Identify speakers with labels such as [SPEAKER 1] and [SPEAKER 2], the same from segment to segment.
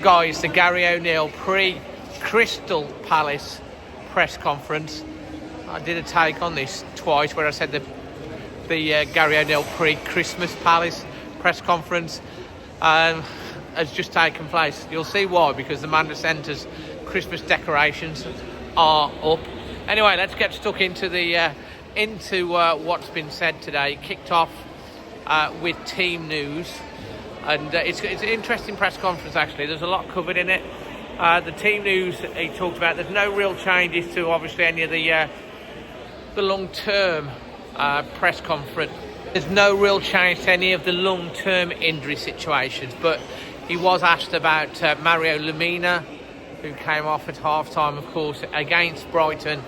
[SPEAKER 1] Guys, the Gary O'Neill pre-Crystal Palace press conference. I did a take on this twice where I said the Gary O'Neill pre-Christmas Palace press conference has just taken place. You'll see why, because the Manchester Centre's Christmas decorations are up. Anyway, let's get stuck into what's been said today. It kicked off with team news. And it's an interesting press conference, actually. There's a lot covered in it. The team news he talked about, there's no real changes to, obviously, any of the long-term press conference. There's no real change to any of the long-term injury situations. But he was asked about Mario Lemina, who came off at half-time, of course, against Brighton,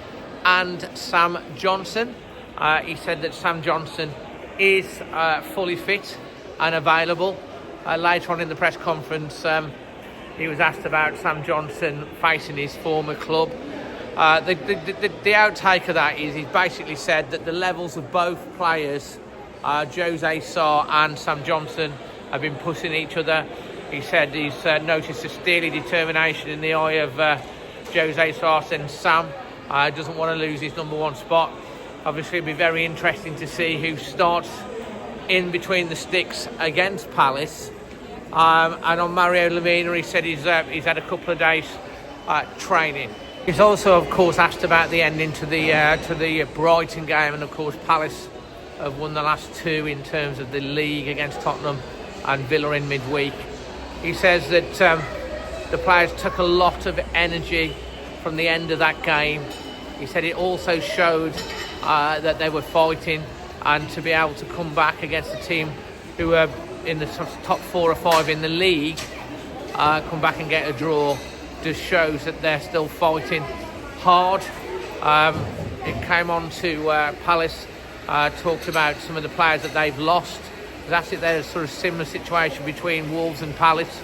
[SPEAKER 1] and Sam Johnson. He said that Sam Johnson is fully fit and available. Later on in the press conference, he was asked about Sam Johnson facing his former club. The outtake of that is he's basically said that the levels of both players, Jose Sarr and Sam Johnson, have been pushing each other. He said he's noticed a steely determination in the eye of Jose Sarr, and Sam doesn't want to lose his number one spot. Obviously, it'll be very interesting to see who starts in between the sticks against Palace. And on Mario Lemina, he said he's had a couple of days training. He's also, of course, asked about the ending to the Brighton game, and of course Palace have won the last two in terms of the league against Tottenham and Villa in midweek. He says that the players took a lot of energy from the end of that game. He said it also showed that they were fighting, and to be able to come back against a team who are in the top 4 or 5 in the league, come back and get a draw, just shows that they're still fighting hard. It came on to Palace, talked about some of the players that they've lost. That's it. There's a sort of similar situation between Wolves and Palace.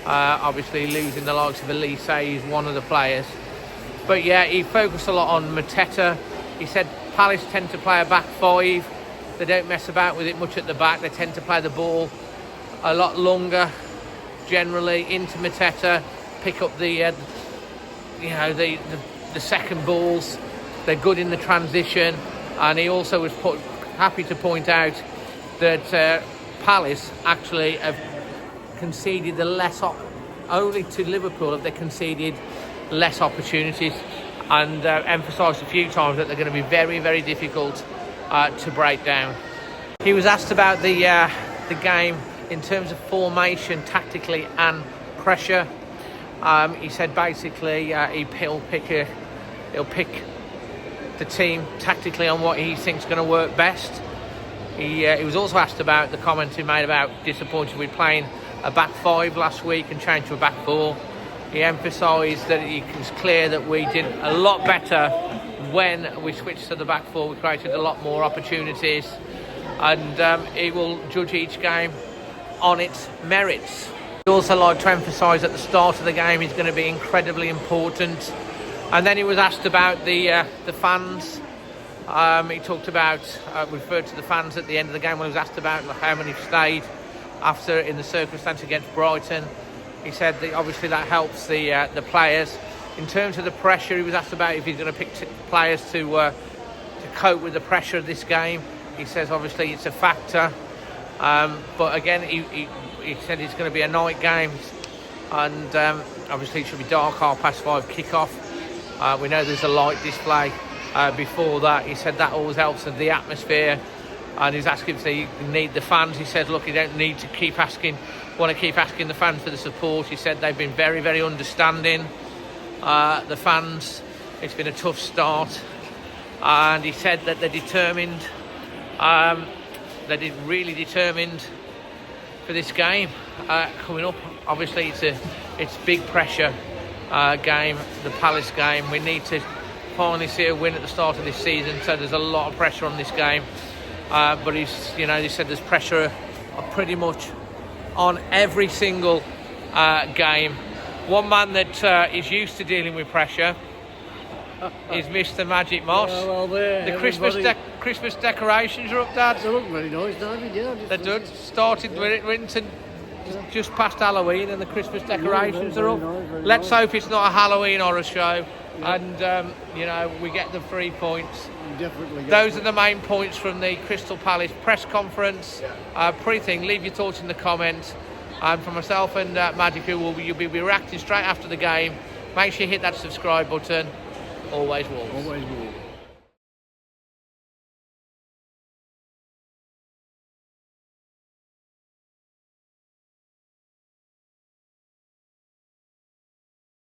[SPEAKER 1] Obviously losing the likes of Elise is one of the players. But yeah, he focused a lot on Mateta. He said Palace tend to play a back 5. They don't mess about with it much at the back. They tend to play the ball a lot longer, generally into Mateta, pick up the second balls. They're good in the transition, and he also was happy to point out that Palace actually have conceded only to Liverpool have they conceded less opportunities, and emphasised a few times that they're going to be very, very difficult to break down. He was asked about the game in terms of formation, tactically, and pressure. He said basically he'll pick the team tactically on what he thinks is going to work best. He was also asked about the comments he made about disappointed with playing a back 5 last week and changed to a back 4. He emphasised that it was clear that we did a lot better when we switched to the back 4. We created a lot more opportunities, and he will judge each game on its merits. He also liked to emphasise that the start of the game is going to be incredibly important. And then he was asked about the fans. He talked about, referred to the fans at the end of the game when he was asked about how many stayed after in the circumstance against Brighton. He said that obviously that helps the players. In terms of the pressure, he was asked about if he's going to pick players to cope with the pressure of this game. He says obviously it's a factor, but again he said it's going to be a night game, and obviously it should be dark, 5:30 kickoff. We know there's a light display before that. He said that always helps with the atmosphere, and he's asking if they need the fans. He said, look, you don't need to want to keep asking the fans for the support. He said they've been very, very understanding. The fans, it's been a tough start, and he said that they're determined. They're really determined for this game coming up. Obviously, it's big pressure game, the Palace game. We need to finally see a win at the start of this season, so there's a lot of pressure on this game. But he said there's pressure pretty much on every single game. One man that is used to dealing with pressure is Mr. Magic Moss. The Christmas decorations are up, Dad.
[SPEAKER 2] They look very nice, don't they? Yeah,
[SPEAKER 1] they do. Started with Winton just past Halloween and the Christmas decorations are up.
[SPEAKER 2] very
[SPEAKER 1] Let's
[SPEAKER 2] nice.
[SPEAKER 1] hope it's not a Halloween horror show, and you know, we get the 3 points.
[SPEAKER 2] Definitely.
[SPEAKER 1] Those are the main points from the Crystal Palace press conference. Pre-thing, leave your thoughts in the comments. For myself and Magic, you'll be reacting straight after the game. Make sure you hit that subscribe button. Always Wolves.
[SPEAKER 2] Always Wolves.